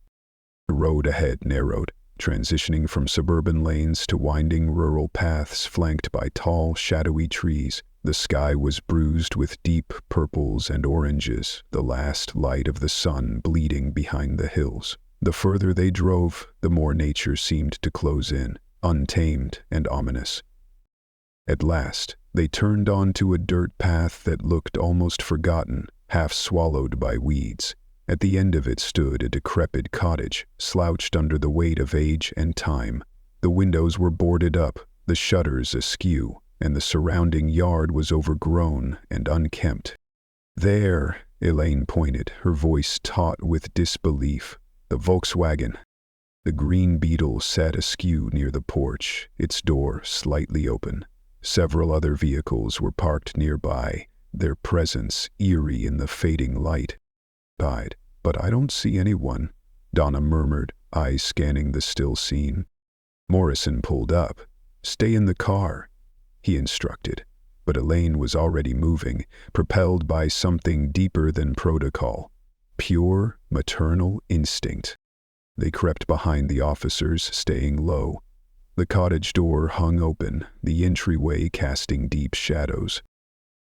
S1: The road ahead narrowed, transitioning from suburban lanes to winding rural paths flanked by tall, shadowy trees. The sky was bruised with deep purples and oranges, the last light of the sun bleeding behind the hills. The further they drove, the more nature seemed to close in, untamed and ominous. At last, they turned onto a dirt path that looked almost forgotten, half swallowed by weeds. At the end of it stood a decrepit cottage, slouched under the weight of age and time. The windows were boarded up, the shutters askew, and the surrounding yard was overgrown and unkempt. "There," Elaine pointed, her voice taut with disbelief. "The Volkswagen." The green Beetle sat askew near the porch, its door slightly open. Several other vehicles were parked nearby, their presence eerie in the fading light. "But I don't see anyone," Donna murmured, eyes scanning the still scene. Morrison pulled up. "Stay in the car," he instructed, but Elaine was already moving, propelled by something deeper than protocol. Pure, maternal instinct. They crept behind the officers, staying low. The cottage door hung open, the entryway casting deep shadows.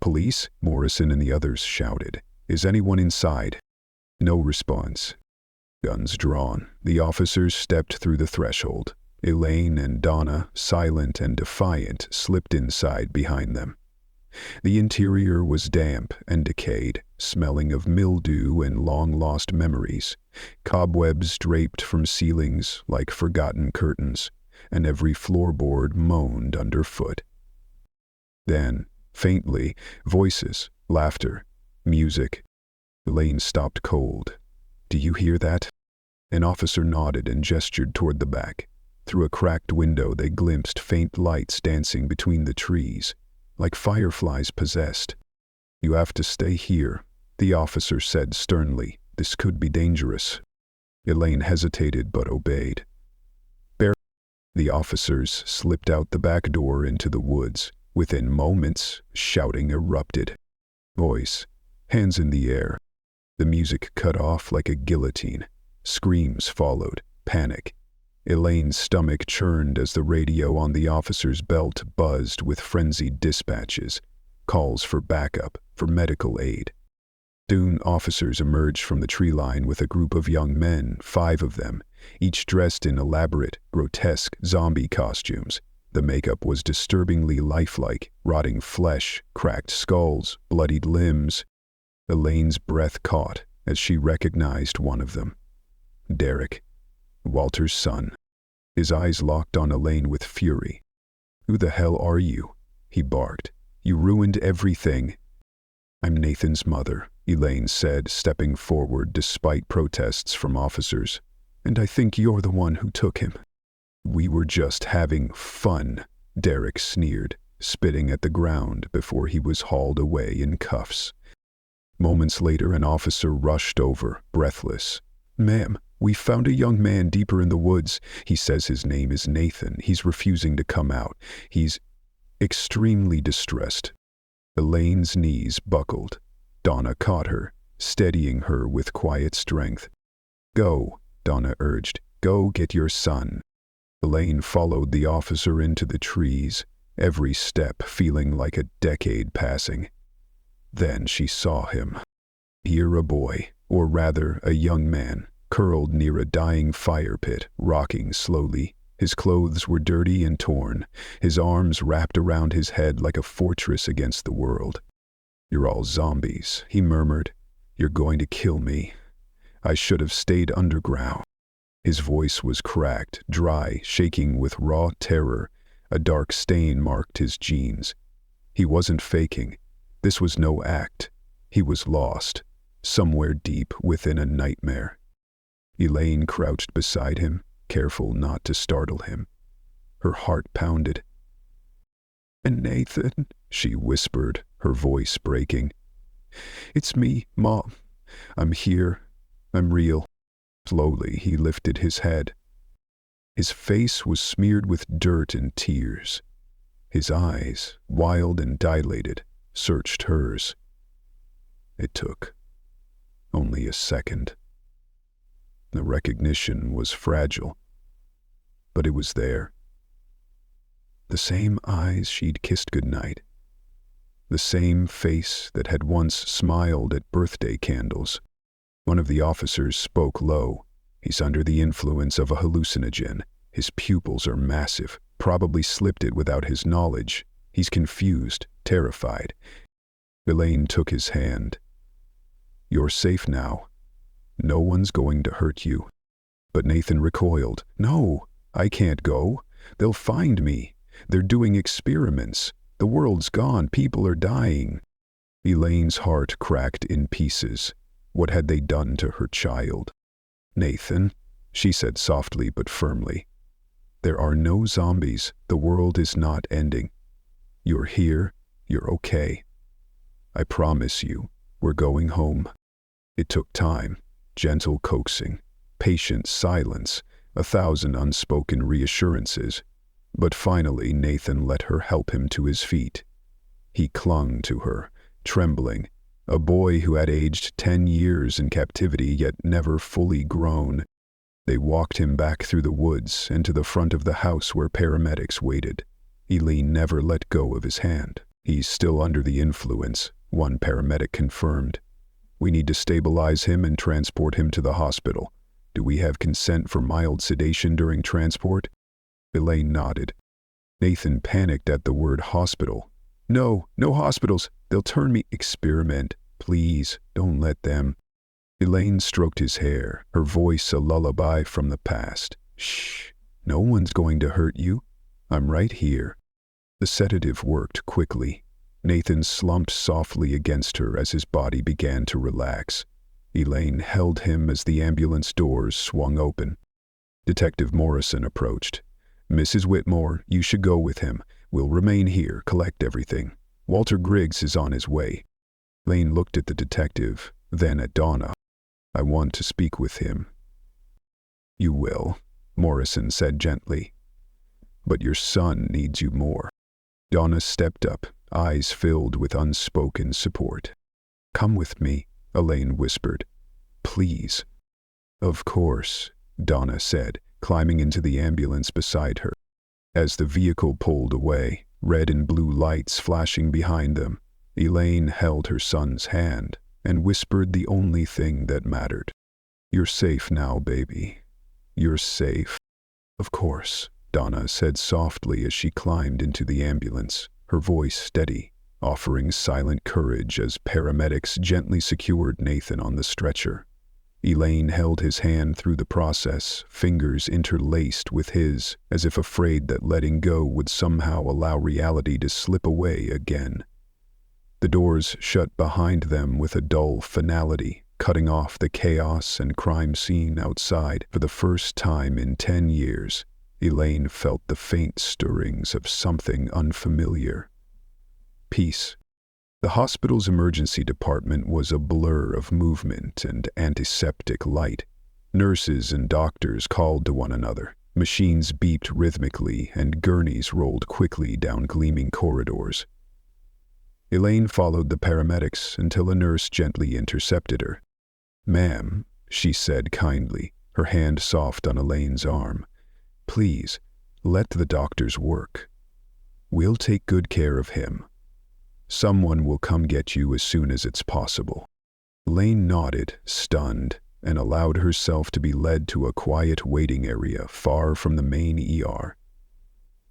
S1: "Police?" Morrison and the others shouted. "Is anyone inside?" No response. Guns drawn, the officers stepped through the threshold. Elaine and Donna, silent and defiant, slipped inside behind them. The interior was damp and decayed, smelling of mildew and long-lost memories. Cobwebs draped from ceilings like forgotten curtains, and every floorboard moaned underfoot. Then, faintly, voices, laughter, music. Elaine stopped cold. "Do you hear that?" An officer nodded and gestured toward the back. Through a cracked window they glimpsed faint lights dancing between the trees, like fireflies possessed. "You have to stay here," the officer said sternly. "This could be dangerous." Elaine hesitated but obeyed. The officers slipped out the back door into the woods. Within moments, shouting erupted. Voice, hands in the air. The music cut off like a guillotine. Screams followed, panic. Elaine's stomach churned as the radio on the officer's belt buzzed with frenzied dispatches, calls for backup, for medical aid. Soon officers emerged from the tree line with a group of young men, 5 of them, each dressed in elaborate, grotesque zombie costumes. The makeup was disturbingly lifelike, rotting flesh, cracked skulls, bloodied limbs. Elaine's breath caught as she recognized one of them. Derek, Walter's son. His eyes locked on Elaine with fury. "Who the hell are you?" he barked. "You ruined everything." "I'm Nathan's mother," Elaine said, stepping forward despite protests from officers. "And I think you're the one who took him." "We were just having fun," Derek sneered, spitting at the ground before he was hauled away in cuffs. Moments later, an officer rushed over, breathless. "Ma'am, we found a young man deeper in the woods. He says his name is Nathan. He's refusing to come out. He's extremely distressed." Elaine's knees buckled. Donna caught her, steadying her with quiet strength. "Go," Donna urged. "Go get your son." Elaine followed the officer into the trees, every step feeling like a decade passing. Then she saw him. Here a boy, or rather a young man, curled near a dying fire pit, rocking slowly. His clothes were dirty and torn, his arms wrapped around his head like a fortress against the world. "You're all zombies," he murmured. You're going to kill me. I should have stayed underground." His voice was cracked, dry, shaking with raw terror. A dark stain marked his jeans. He wasn't faking. This was no act. He was lost, somewhere deep within a nightmare. Elaine crouched beside him, careful not to startle him. Her heart pounded. "And Nathan," she whispered, her voice breaking. "It's me, Mom. I'm here. I'm real." Slowly, he lifted his head. His face was smeared with dirt and tears. His eyes, wild and dilated, searched hers. It took only a second. The recognition was fragile, but it was there. The same eyes she'd kissed goodnight. The same face that had once smiled at birthday candles. One of the officers spoke low. "He's under the influence of a hallucinogen. His pupils are massive, probably slipped it without his knowledge. He's confused, terrified." Elaine took his hand. "You're safe now. No one's going to hurt you." But Nathan recoiled. "No, I can't go. They'll find me. They're doing experiments. The world's gone. People are dying." Elaine's heart cracked in pieces. What had they done to her child? "Nathan," she said softly but firmly, "there are no zombies. The world is not ending. You're here. You're okay. I promise you, we're going home." It took time, gentle coaxing, patient silence, 1,000 unspoken reassurances. But finally Nathan let her help him to his feet. He clung to her, trembling, a boy who had aged 10 years in captivity yet never fully grown. They walked him back through the woods and to the front of the house where paramedics waited. Elaine never let go of his hand. "He's still under the influence," one paramedic confirmed. "We need to stabilize him and transport him to the hospital. Do we have consent for mild sedation during transport?" Elaine nodded. Nathan panicked at the word hospital. "No, no hospitals. They'll turn me." "Experiment. Please, don't let them." Elaine stroked his hair, her voice a lullaby from the past. "Shh, no one's going to hurt you. I'm right here." The sedative worked quickly. Nathan slumped softly against her as his body began to relax. Elaine held him as the ambulance doors swung open. Detective Morrison approached. "Mrs. Whitmore, you should go with him. We'll remain here, collect everything. Walter Griggs is on his way." Elaine looked at the detective, then at Donna. "I want to speak with him." "You will," Morrison said gently. "But your son needs you more." Donna stepped up, eyes filled with unspoken support. "Come with me," Elaine whispered. "Please." "Of course," Donna said, climbing into the ambulance beside her. As the vehicle pulled away, red and blue lights flashing behind them, Elaine held her son's hand and whispered the only thing that mattered. "You're safe now, baby. You're safe." "Of course," Donna said softly as she climbed into the ambulance, her voice steady, offering silent courage as paramedics gently secured Nathan on the stretcher. Elaine held his hand through the process, fingers interlaced with his, as if afraid that letting go would somehow allow reality to slip away again. The doors shut behind them with a dull finality, cutting off the chaos and crime scene outside. For the first time in 10 years, Elaine felt the faint stirrings of something unfamiliar. Peace. The hospital's emergency department was a blur of movement and antiseptic light. Nurses and doctors called to one another. Machines beeped rhythmically and gurneys rolled quickly down gleaming corridors. Elaine followed the paramedics until a nurse gently intercepted her. "Ma'am," she said kindly, her hand soft on Elaine's arm, "please, let the doctors work. We'll take good care of him. Someone will come get you as soon as it's possible." Elaine nodded, stunned, and allowed herself to be led to a quiet waiting area far from the main ER.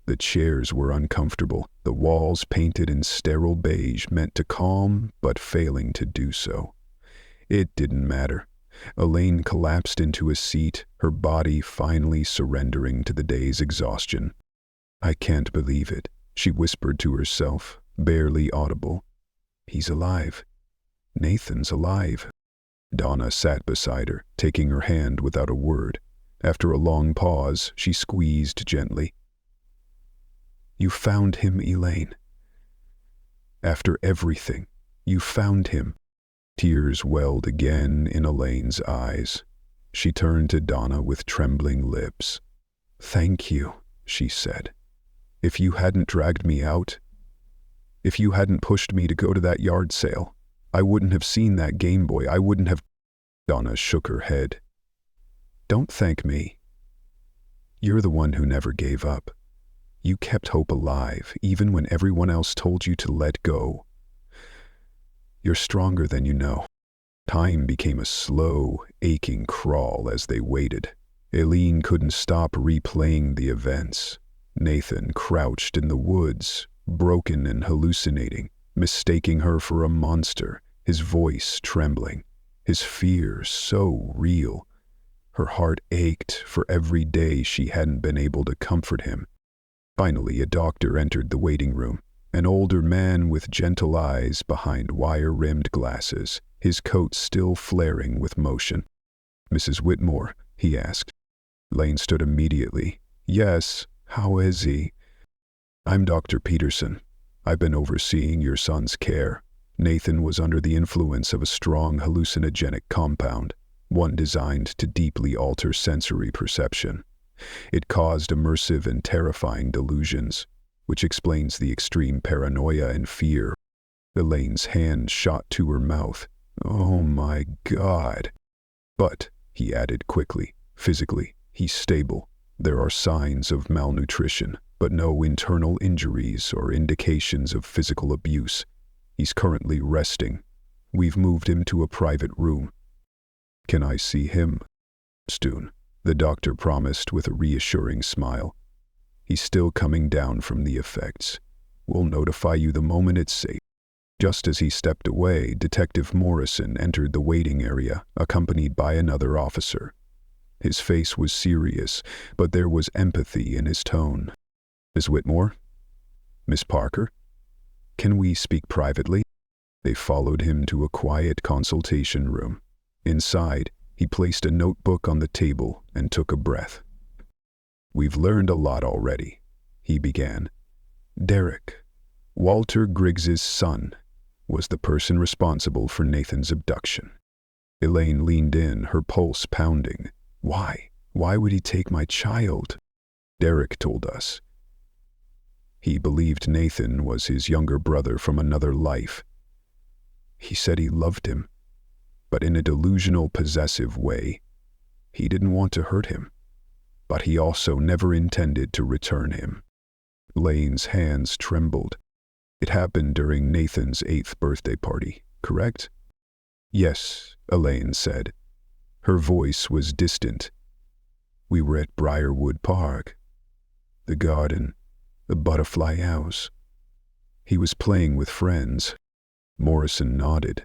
S1: The chairs were uncomfortable, the walls painted in sterile beige meant to calm but failing to do so. It didn't matter. Elaine collapsed into a seat, her body finally surrendering to the day's exhaustion. "I can't believe it," she whispered to herself, barely audible. "He's alive. Nathan's alive." Donna sat beside her, taking her hand without a word. After a long pause, she squeezed gently. "You found him, Elaine. After everything, you found him." Tears welled again in Elaine's eyes. She turned to Donna with trembling lips. "Thank you," she said. "If you hadn't dragged me out, if you hadn't pushed me to go to that yard sale, I wouldn't have seen that Game Boy. I wouldn't have—" Donna shook her head. "Don't thank me. You're the one who never gave up. You kept hope alive, even when everyone else told you to let go. You're stronger than you know." Time became a slow, aching crawl as they waited. Elaine couldn't stop replaying the events. Nathan crouched in the woods, broken and hallucinating, mistaking her for a monster, his voice trembling, his fear so real. Her heart ached for every day she hadn't been able to comfort him. Finally, a doctor entered the waiting room. An older man with gentle eyes behind wire-rimmed glasses, his coat still flaring with motion. "Mrs. Whitmore?" he asked. Elaine stood immediately. "Yes, how is he?" "I'm Dr. Peterson. I've been overseeing your son's care." Nathan was under the influence of a strong hallucinogenic compound, one designed to deeply alter sensory perception. It caused immersive and terrifying delusions, which explains the extreme paranoia and fear. Elaine's hand shot to her mouth. "Oh my God." "But," he added quickly, "physically, he's stable. There are signs of malnutrition, but no internal injuries or indications of physical abuse. He's currently resting. We've moved him to a private room." "Can I see him?" "Soon," the doctor promised with a reassuring smile. "He's still coming down from the effects. We'll notify you the moment it's safe." Just as he stepped away, Detective Morrison entered the waiting area, accompanied by another officer. His face was serious, but there was empathy in his tone. "Miss Whitmore? Miss Parker? Can we speak privately?" They followed him to a quiet consultation room. Inside, he placed a notebook on the table and took a breath. "We've learned a lot already," he began. "Derek, Walter Griggs's son, was the person responsible for Nathan's abduction." Elaine leaned in, her pulse pounding. "Why? Why would he take my child?" "Derek told us. He believed Nathan was his younger brother from another life. He said he loved him, but in a delusional, possessive way. He didn't want to hurt him, but he also never intended to return him." Elaine's hands trembled. "It happened during Nathan's 8th birthday party, correct?" "Yes," Elaine said. Her voice was distant. "We were at Briarwood Park. The garden, the butterfly house. He was playing with friends." Morrison nodded.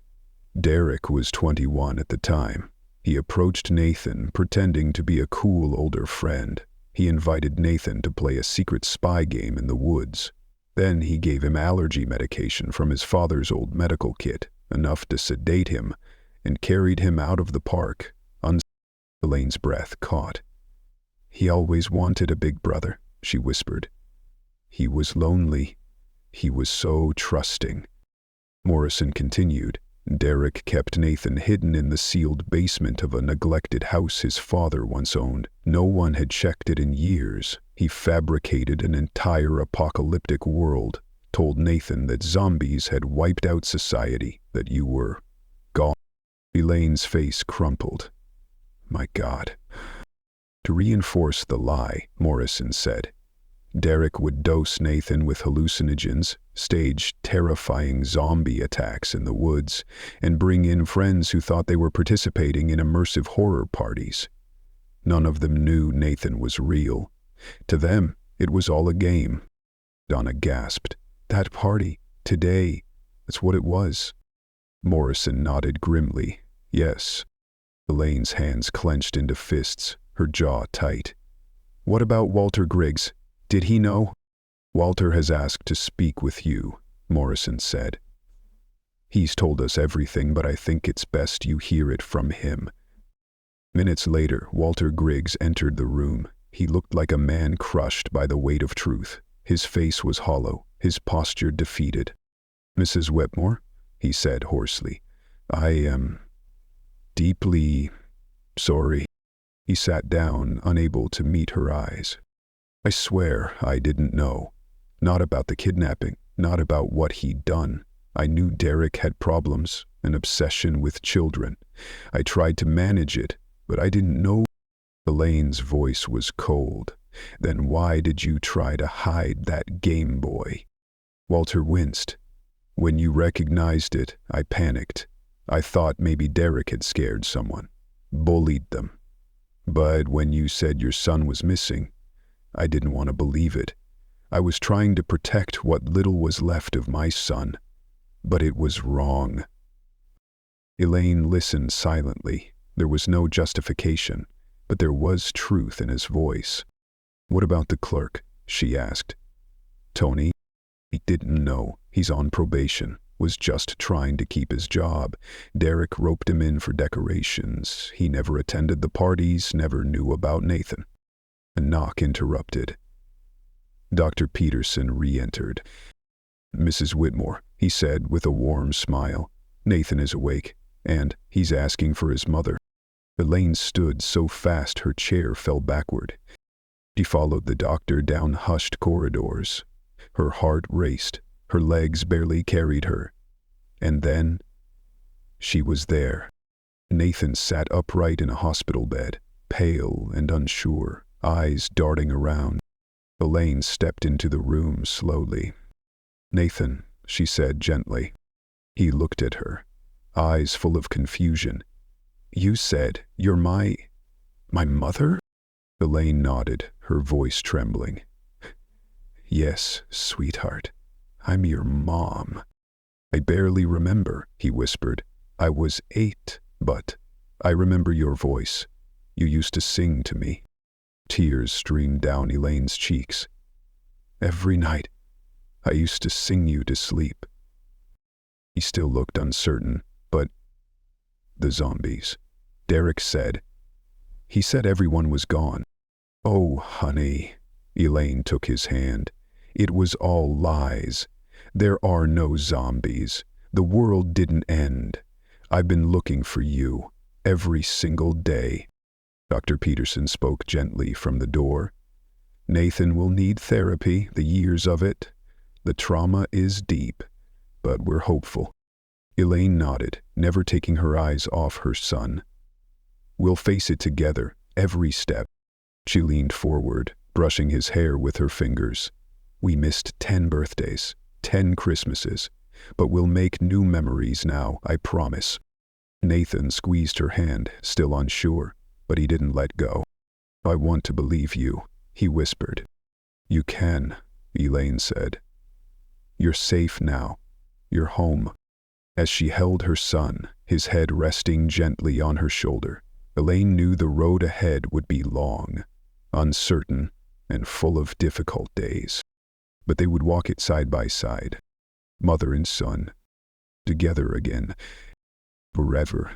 S1: Derek was 21 at the time. He approached Nathan, pretending to be a cool older friend. He invited Nathan to play a secret spy game in the woods. Then he gave him allergy medication from his father's old medical kit, enough to sedate him, and carried him out of the park. Elaine's breath caught. "He always wanted a big brother," she whispered. "He was lonely. He was so trusting." Morrison continued. "Derek kept Nathan hidden in the sealed basement of a neglected house his father once owned. No one had checked it in years. He fabricated an entire apocalyptic world, told Nathan that zombies had wiped out society, that you were gone." Elaine's face crumpled. "My God." To reinforce the lie, Morrison said, Derek would dose Nathan with hallucinogens, stage terrifying zombie attacks in the woods, and bring in friends who thought they were participating in immersive horror parties. None of them knew Nathan was real. To them, it was all a game. Donna gasped. "That party, today, that's what it was." Morrison nodded grimly. Yes. Elaine's hands clenched into fists, her jaw tight. What about Walter Griggs? Did he know? Walter has asked to speak with you, Morrison said. He's told us everything, but I think it's best you hear it from him. Minutes later, Walter Griggs entered the room. He looked like a man crushed by the weight of truth. His face was hollow, his posture defeated. Mrs. Wetmore, he said hoarsely, I am deeply sorry. He sat down, unable to meet her eyes. I swear I didn't know. Not about the kidnapping, not about what he'd done. I knew Derek had problems, an obsession with children. I tried to manage it, but I didn't know. Elaine's voice was cold. Then why did you try to hide that Game Boy? Walter winced. When you recognized it, I panicked. I thought maybe Derek had scared someone, bullied them. But when you said your son was missing, I didn't want to believe it. I was trying to protect what little was left of my son. But it was wrong. Elaine listened silently. There was no justification, but there was truth in his voice. What about the clerk? She asked. Tony? He didn't know. He's on probation. Was just trying to keep his job. Derek roped him in for decorations. He never attended the parties, never knew about Nathan. A knock interrupted. Dr. Peterson re-entered. Mrs. Whitmore, he said with a warm smile. Nathan is awake, and he's asking for his mother. Elaine stood so fast her chair fell backward. She followed the doctor down hushed corridors. Her heart raced. Her legs barely carried her. And then, she was there. Nathan sat upright in a hospital bed, pale and unsure, eyes darting around. Elaine stepped into the room slowly. Nathan, she said gently. He looked at her, eyes full of confusion. You said you're my mother? Elaine nodded, her voice trembling. Yes, sweetheart. I'm your mom. I barely remember, he whispered. I was 8, but I remember your voice. You used to sing to me. Tears streamed down Elaine's cheeks. Every night, I used to sing you to sleep. He still looked uncertain, but the zombies, Derek said. He said everyone was gone. Oh, honey, Elaine took his hand. It was all lies. There are no zombies. The world didn't end. I've been looking for you every single day. Dr. Peterson spoke gently from the door. Nathan will need therapy, the years of it. The trauma is deep, but we're hopeful. Elaine nodded, never taking her eyes off her son. We'll face it together, every step. She leaned forward, brushing his hair with her fingers. We missed 10 birthdays, 10 Christmases, but we'll make new memories now, I promise. Nathan squeezed her hand, still unsure, but he didn't let go. I want to believe you, he whispered. You can, Elaine said. You're safe now. You're home. As she held her son, his head resting gently on her shoulder, Elaine knew the road ahead would be long, uncertain, and full of difficult days. But they would walk it side by side, mother and son, together again, forever.